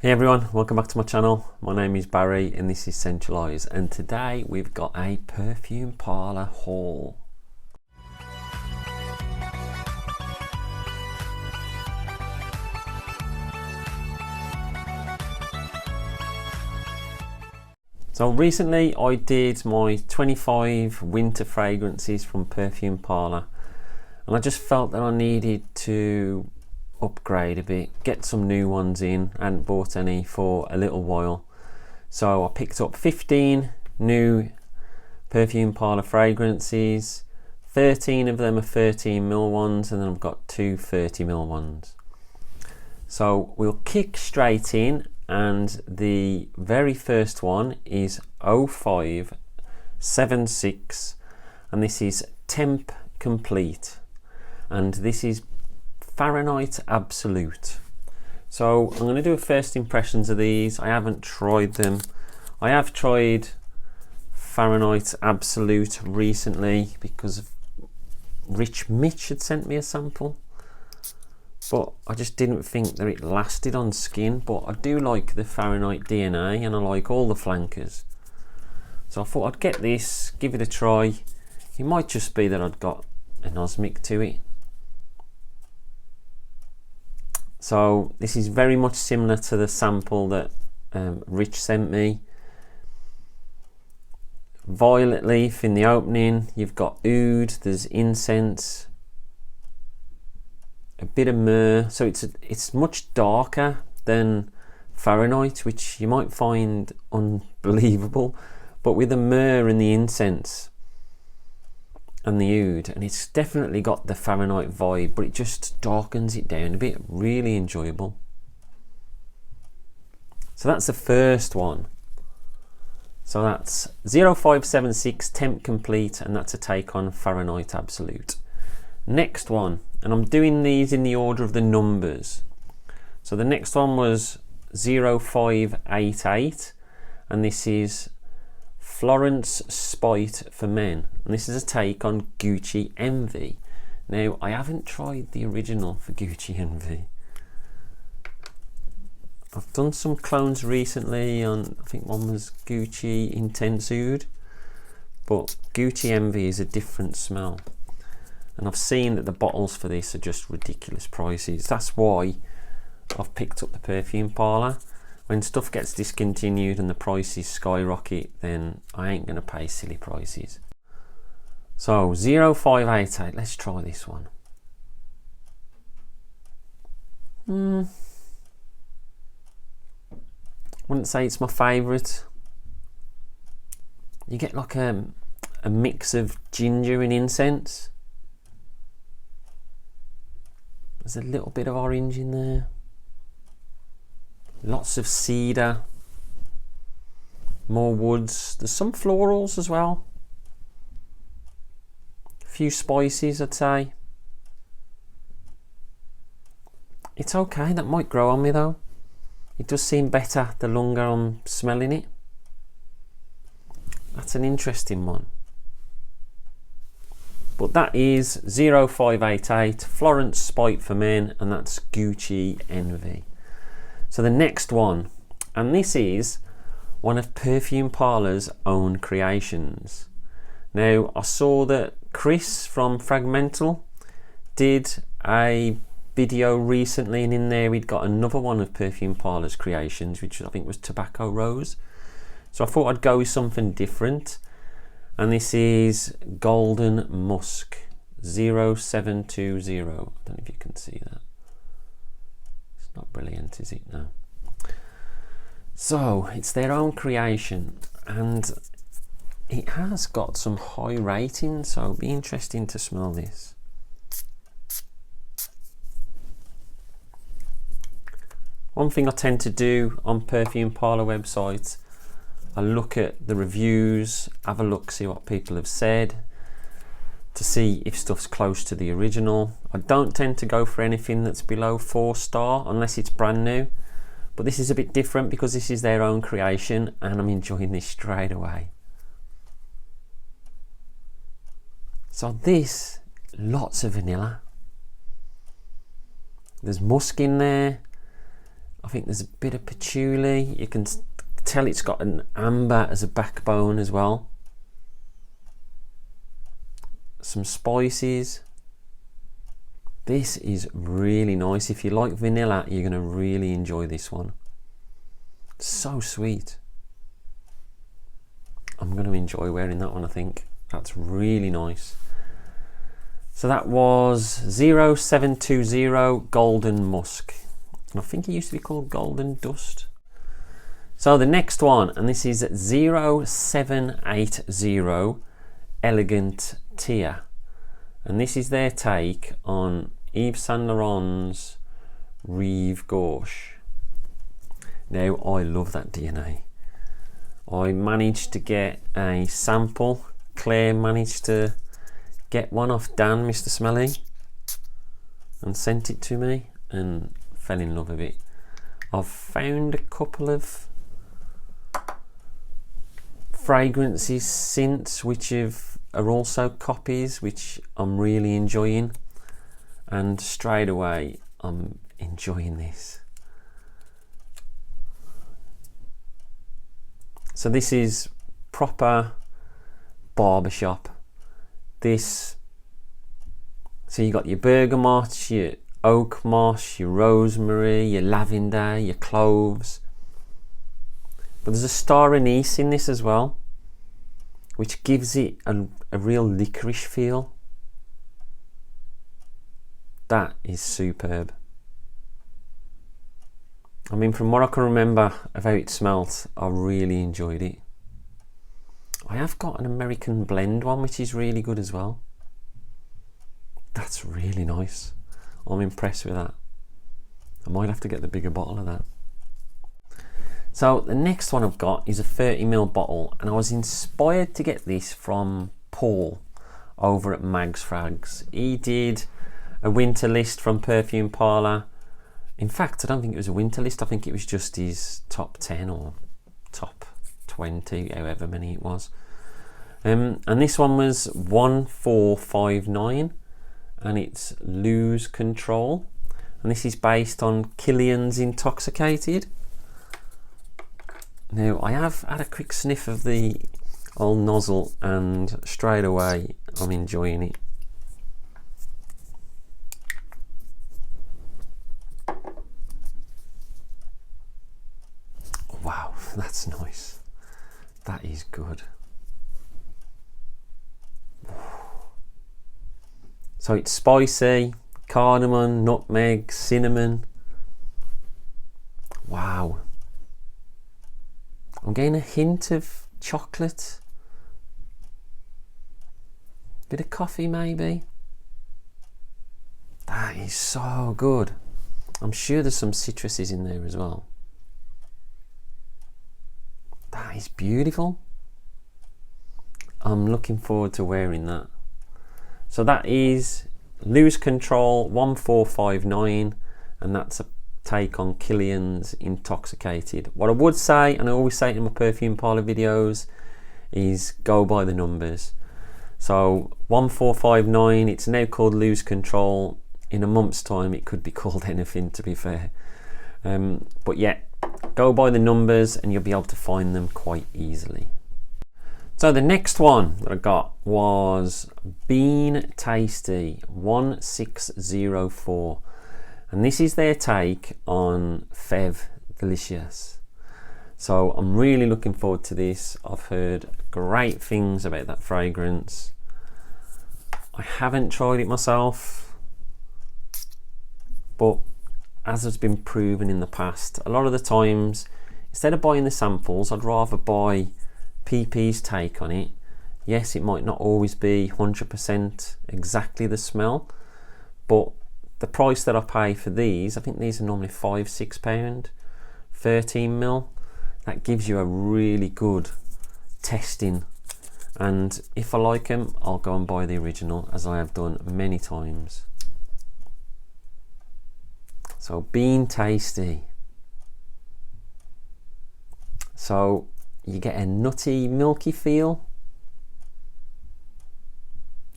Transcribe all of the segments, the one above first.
Hey everyone, welcome back to my channel. My name is Barry and this is Centralise, and today we've got a Perfume Parlour haul. So recently I did my 25 winter fragrances from Perfume Parlour, and I just felt that I needed to upgrade a bit, get some new ones in. I hadn't bought any for a little while, so I picked up 15 new Perfume Parlour fragrances. 13 of them are 13ml ones, and then I've got two 30ml ones. So we'll kick straight in, and the very first one is 0576, and this is Temp Complete, and this is Fahrenheit Absolute. So I'm going to do a first impressions of these. I haven't tried them. I have tried Fahrenheit Absolute recently because of Rich Mitch had sent me a sample, but I just didn't think that it lasted on skin. But I do like the Fahrenheit DNA and I like all the flankers, so I thought I'd get this, give it a try. It might just be that I'd got an osmic to it. So this is very much similar to the sample that Rich sent me. Violet leaf in the opening, you've got oud, there's incense, a bit of myrrh. So it's much darker than Fahrenheit, which you might find unbelievable, but with the myrrh and the incense and the oud, and it's definitely got the Fahrenheit vibe, but it just darkens it down a bit. Really enjoyable. So that's the first one. So that's 0576 Temp Complete, and that's a take on Fahrenheit Absolute. Next one, and I'm doing these in the order of the numbers. So the next one was 0588, and this is Florence Spite for Men, and this is a take on Gucci Envy. Now I haven't tried the original for Gucci Envy. I've done some clones recently on, I think one was Gucci Intense Oud, but Gucci Envy is a different smell, and I've seen that the bottles for this are just ridiculous prices. That's why I've picked up the Perfume Parlour. When stuff gets discontinued and the prices skyrocket, then I ain't going to pay silly prices. So 0588, let's try this one. Wouldn't say it's my favourite. You get like a mix of ginger and incense. There's a little bit of orange in there. Lots of cedar, more woods. There's some florals as well. A few spices, I'd say. It's okay, that might grow on me though. It does seem better the longer I'm smelling it. That's an interesting one. But that is 0588 Florence Spite for Men, and that's Gucci Envy. So the next one, and this is one of Perfume Parlour's own creations. Now I saw that Chris from Fragmental did a video recently, and in there he'd got another one of Perfume Parlour's creations, which I think was Tobacco Rose. So I thought I'd go with something different, and this is Golden Musk 0720. I don't know if you can see that. Not brilliant, is it? No. So it's their own creation, and it has got some high ratings, so it'll be interesting to smell this. One thing I tend to do on Perfume Parlour websites, I look at the reviews, have a look, see what people have said, to see if stuff's close to the original. I don't tend to go for anything that's below 4-star unless it's brand new, but this is a bit different because this is their own creation, and I'm enjoying this straight away. So this, lots of vanilla. There's musk in there. I think there's a bit of patchouli. You can tell it's got an amber as a backbone as well. Some spices. This is really nice. If you like vanilla, you're going to really enjoy this one. So sweet. I'm going to enjoy wearing that one, I think. That's really nice. So that was 0720 Golden Musk. And I think it used to be called Golden Dust. So the next one, and this is 0780 Elegant Tia. And this is their take on Yves Saint Laurent's Rive Gauche. Now, I love that DNA. I managed to get a sample. Claire managed to get one off Dan, Mr. Smelly, and sent it to me and fell in love with it. I've found a couple of fragrances since which are also copies, which I'm really enjoying, and straight away I'm enjoying this. So this is proper barbershop. So you got your bergamot, your oak moss, your rosemary, your lavender, your cloves. But there's a star anise in this as well, which gives it a real licorice feel. That is superb. I mean, from what I can remember of how it smelt, I really enjoyed it. I have got an American blend one, which is really good as well. That's really nice. I'm impressed with that. I might have to get the bigger bottle of that. So the next one I've got is a 30ml bottle, and I was inspired to get this from Paul over at Mags Frags. He did a winter list from Perfume Parlour. In fact, I don't think it was a winter list. I think it was just his top 10 or top 20, however many it was. And this one was 1459, and it's Lose Control. And this is based on Killian's Intoxicated. Now, I have had a quick sniff of the old nozzle, and straight away I'm enjoying it. Wow, that's nice. That is good. So it's spicy, cardamom, nutmeg, cinnamon. Wow. I'm getting a hint of chocolate. Bit of coffee maybe. That is so good. I'm sure there's some citruses in there as well. That is beautiful. I'm looking forward to wearing that. So that is Lose Control 1459, and that's a take on Killian's Intoxicated. What I would say, and I always say it in my Perfume Parlour videos, is go by the numbers. So 1459, it's now called Lose Control. In a month's time it could be called anything, to be fair. But yeah, go by the numbers and you'll be able to find them quite easily. So the next one that I got was Bean Tasty 1604, and this is their take on Fève Delicious. So I'm really looking forward to this. I've heard great things about that fragrance. I haven't tried it myself, but as has been proven in the past, a lot of the times, instead of buying the samples, I'd rather buy PP's take on it. Yes, it might not always be 100% exactly the smell, but the price that I pay for these, I think these are normally £5-6, 13ml. That gives you a really good testing, and if I like them, I'll go and buy the original, as I have done many times. So Bean Tasty. So you get a nutty, milky feel.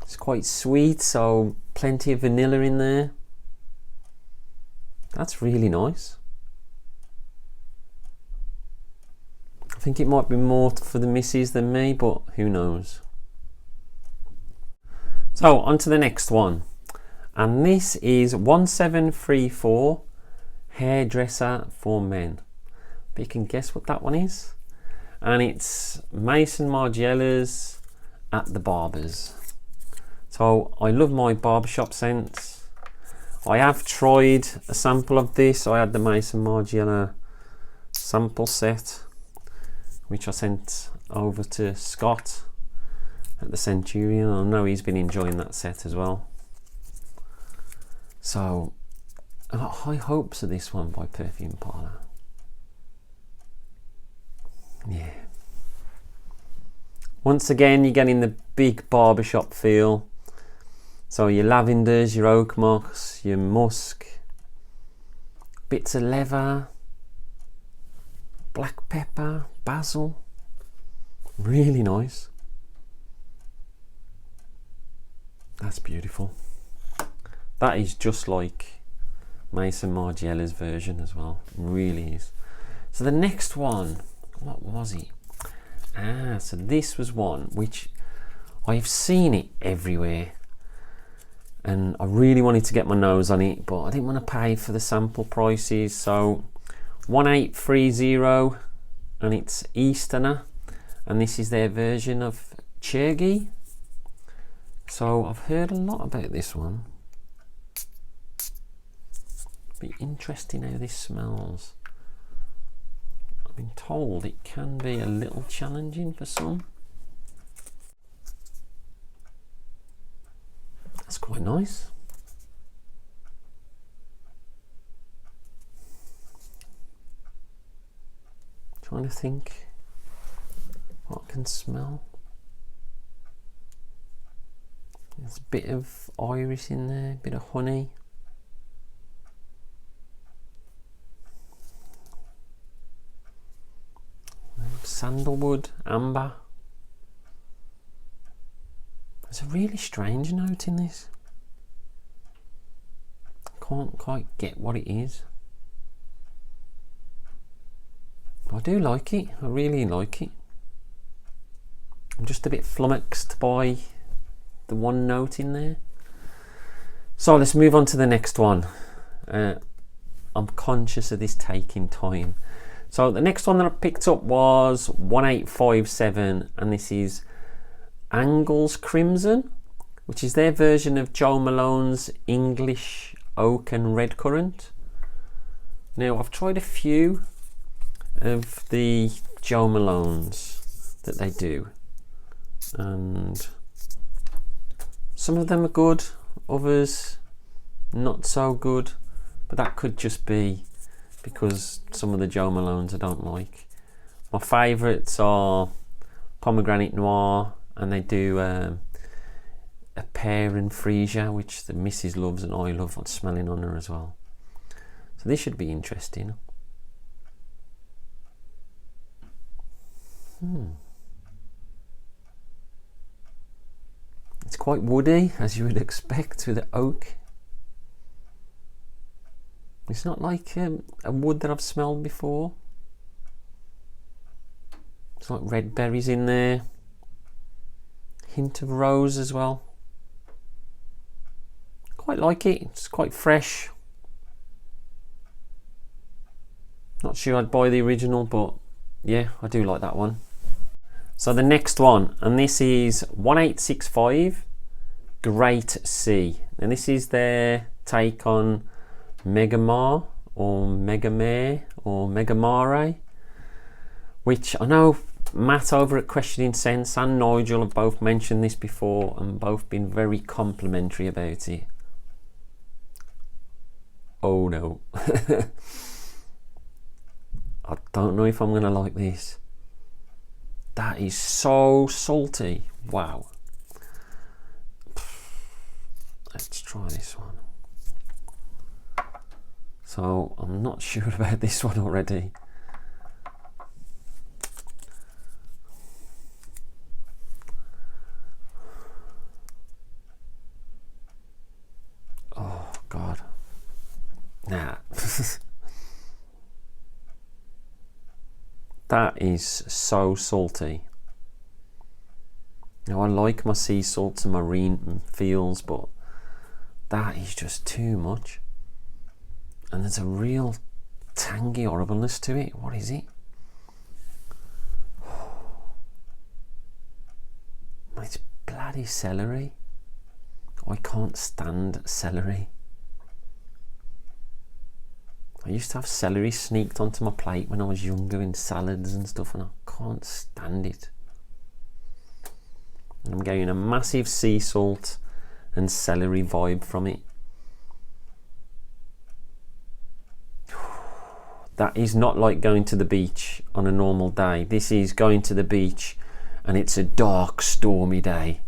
It's quite sweet, so plenty of vanilla in there. That's really nice. think it might be more for the missus than me, but who knows. So on to the next one, and this is 1734 Hairdresser For Men. But you can guess what that one is, and it's Mason Margiella's at the barbers. So I love my barbershop scents. I have tried a sample of this. I had the Mason Margiela sample set, which I sent over to Scott at the Centurion. I know he's been enjoying that set as well. So I've got high hopes of this one by Perfume Parlour. Yeah. Once again, you're getting the big barbershop feel. So your lavenders, your oak moss, your musk, bits of leather, black pepper, basil. Really nice. That's beautiful. That is just like Mason Margiella's version as well. It really is. So the next one, what was it? So this was one which I've seen it everywhere, and I really wanted to get my nose on it, but I didn't want to pay for the sample prices. So 1830, and it's Easterner, and this is their version of Chergy. So I've heard a lot about this one. Be interesting how this smells. I've been told it can be a little challenging for some. That's quite nice. Trying to think what I can smell. There's a bit of iris in there, a bit of honey. Sandalwood, amber. There's a really strange note in this. I can't quite get what it is. I do like it. I really like it. I'm just a bit flummoxed by the one note in there. So let's move on to the next one. I'm conscious of this taking time. So the next one that I picked up was 1857, and this is Angles Crimson, which is their version of Joe Malone's English Oak and Red Currant. Now I've tried a few of the Joe Malones that they do, and some of them are good, others not so good, but that could just be because some of the Joe Malones I don't like. My favourites are Pomegranate Noir, and they do a pear and freesia, which the missus loves and I love on smelling on her as well. So this should be interesting. It's quite woody, as you would expect with the oak. It's not like a wood that I've smelled before. It's like red berries in there. Hint of rose as well. Quite like it. It's quite fresh. Not sure I'd buy the original, but yeah, I do like that one. So the next one, and this is 1865 Great Sea. And this is their take on Megamar or Megamare or Megamare, which I know Matt over at Questioning Sense and Nigel have both mentioned this before and both been very complimentary about it. Oh no. I don't know if I'm gonna like this. That is so salty. Wow. Let's try this one. So I'm not sure about this one already. Oh God. Nah. That is so salty. Now I like my sea salts and marine feels, but that is just too much. And there's a real tangy horribleness to it. What is it? It's bloody celery. I can't stand celery. I used to have celery sneaked onto my plate when I was younger in salads and stuff, and I can't stand it. And I'm getting a massive sea salt and celery vibe from it. That is not like going to the beach on a normal day. This is going to the beach and it's a dark, stormy day.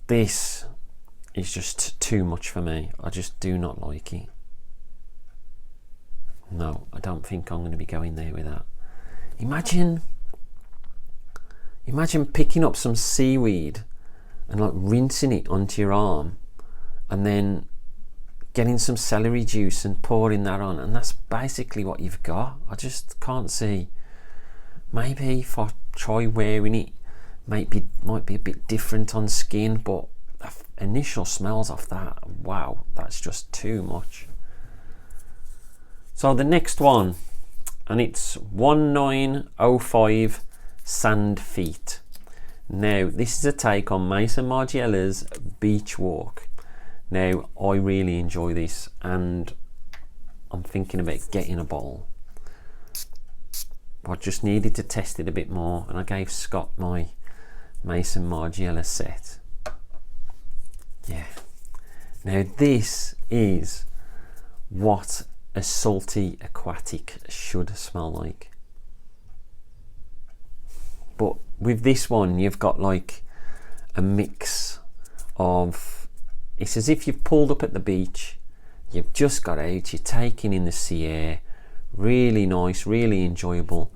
This is just too much for me. I just do not like it. No, I don't think I'm going to be going there with that. Imagine picking up some seaweed and like rinsing it onto your arm and then getting some celery juice and pouring that on, and that's basically what you've got. I just can't see. Maybe if I try wearing it, might be a bit different on skin, but initial smells off that, wow, that's just too much. So the next one, and it's 1905 Sand Feet. Now this is a take on Mason Margiella's Beach Walk. Now I really enjoy this and I'm thinking about getting a bottle. I just needed to test it a bit more, and I gave Scott my Mason Margiela set. Yeah. Now this is what a salty aquatic should smell like. But with this one you've got like a mix of, it's as if you've pulled up at the beach, you've just got out, you're taking in the sea air, really nice, really enjoyable,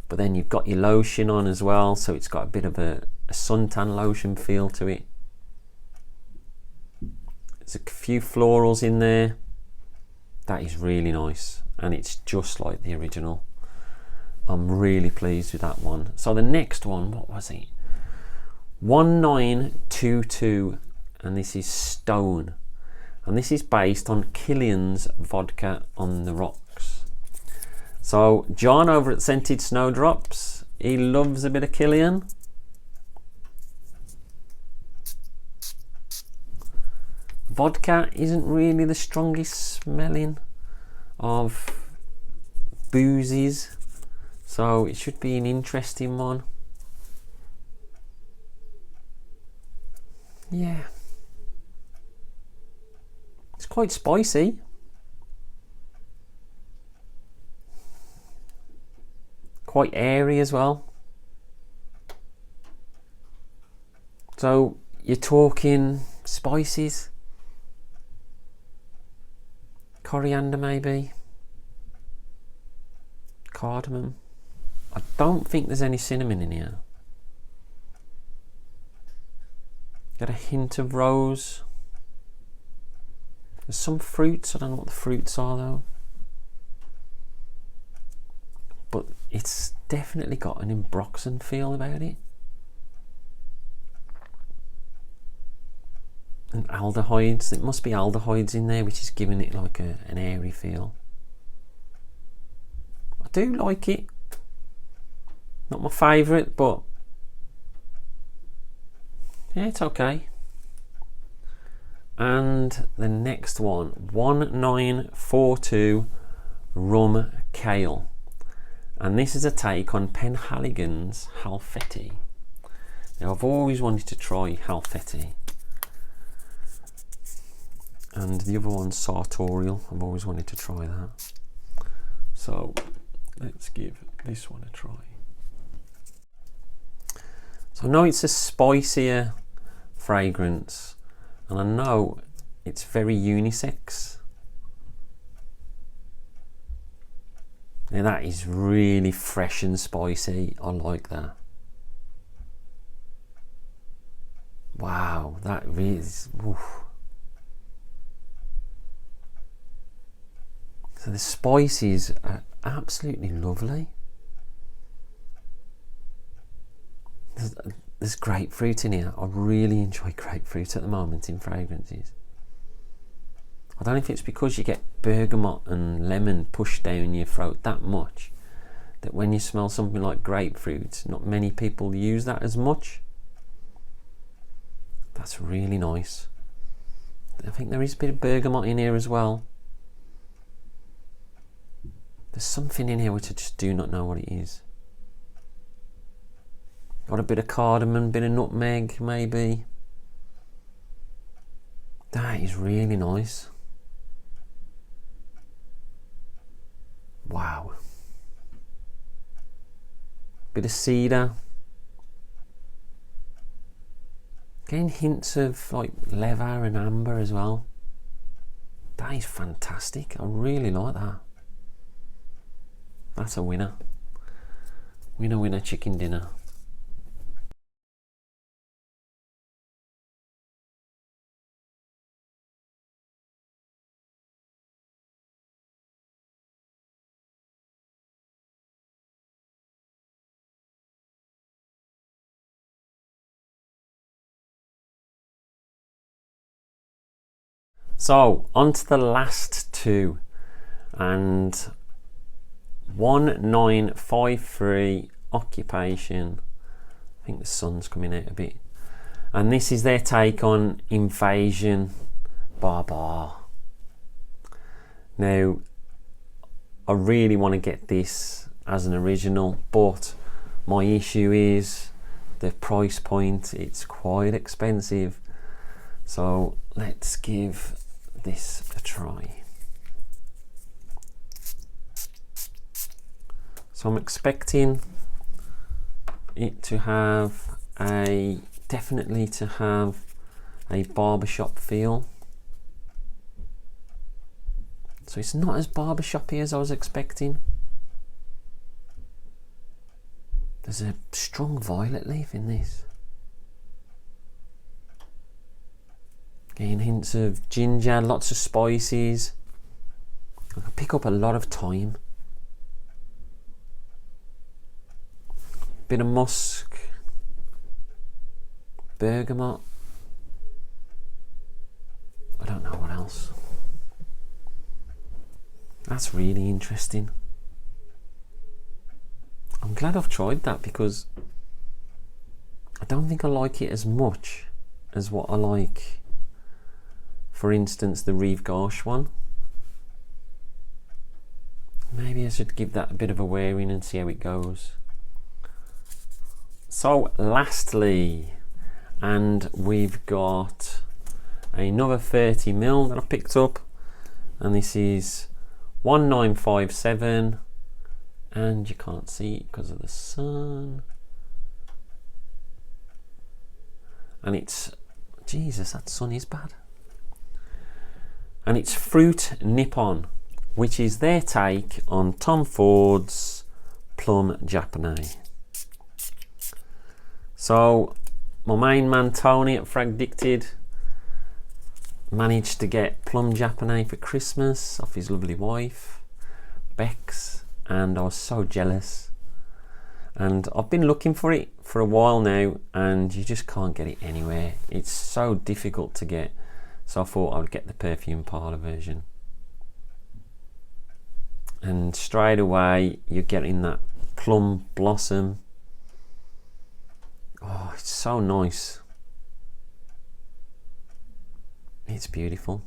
but then you've got your lotion on as well, so it's got a bit of a suntan lotion feel to it. There's a few florals in there. That is really nice, and it's just like the original. I'm really pleased with that one. So the next one, what was it? 1922, and this is Stone, and this is based on Killian's Vodka on the Rocks. So John over at Scented Snowdrops, he loves a bit of Killian. Vodka isn't really the strongest smelling of boozies, so it should be an interesting one. Yeah, it's quite spicy. Quite airy as well. So you're talking spices, coriander maybe, cardamom. I don't think there's any cinnamon in here. Got a hint of rose. There's some fruits, I don't know what the fruits are though. But it's definitely got an Ambroxan feel about it. And aldehydes, it must be aldehydes in there, which is giving it like an airy feel. I do like it. Not my favourite, but yeah, it's okay. And the next one, 1942 Rum Kale. And this is a take on Penhaligon's Halfeti. Now I've always wanted to try Halfeti. And the other one's Sartorial. I've always wanted to try that. So let's give this one a try. So I know it's a spicier fragrance, and I know it's very unisex. Now that is really fresh and spicy. I like that. Wow, that really is. Oof. So the spices are absolutely lovely. There's grapefruit in here. I really enjoy grapefruit at the moment in fragrances. I don't know if it's because you get bergamot and lemon pushed down your throat that much that when you smell something like grapefruit, not many people use that as much. That's really nice. I think there is a bit of bergamot in here as well. There's something in here which I just do not know what it is. Got a bit of cardamom, bit of nutmeg maybe. That is really nice. Wow. Bit of cedar. Getting hints of like leather and amber as well. That is fantastic. I really like that. That's a winner. Winner, winner, chicken dinner. So on to the last two, and 1953 occupation. I think the sun's coming out a bit, and this is their take on Invasion Barbar. Now I really want to get this as an original, but my issue is the price point. It's quite expensive, so let's give this a try. So I'm expecting it to have definitely to have a barbershop feel. So it's not as barbershoppy as I was expecting. There's a strong violet leaf in this. Getting hints of ginger, lots of spices. I can pick up a lot of thyme. Bit of musk. Bergamot. I don't know what else. That's really interesting. I'm glad I've tried that because I don't think I like it as much as what I like, for instance, the Rive Gauche one. Maybe I should give that a bit of a wearing and see how it goes. So lastly, and we've got another 30ml that I picked up, and this is 1957, and you can't see it because of the sun. And it's, Jesus, that sun is bad. And it's Fruit Nippon, which is their take on Tom Ford's Plum Japonais. So my main man Tony at Fragdicted managed to get Plum Japonais for Christmas off his lovely wife Bex, and I was so jealous, and I've been looking for it for a while now, and you just can't get it anywhere. It's so difficult to get. So I thought I would get the Perfume Parlour version. And straight away you're getting that plum blossom. Oh, it's so nice. It's beautiful.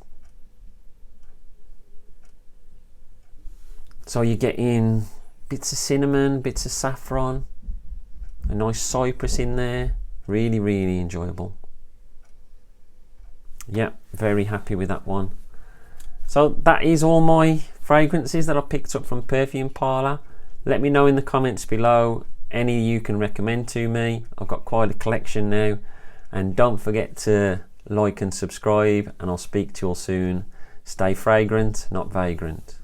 So you get in bits of cinnamon, bits of saffron, a nice cypress in there. Really, really enjoyable. Yeah, very happy with that one. So that is all my fragrances that I picked up from Perfume Parlour. Let me know in the comments below any you can recommend to me. I've got quite a collection now, and don't forget to like and subscribe, and I'll speak to you all soon. Stay fragrant, not vagrant.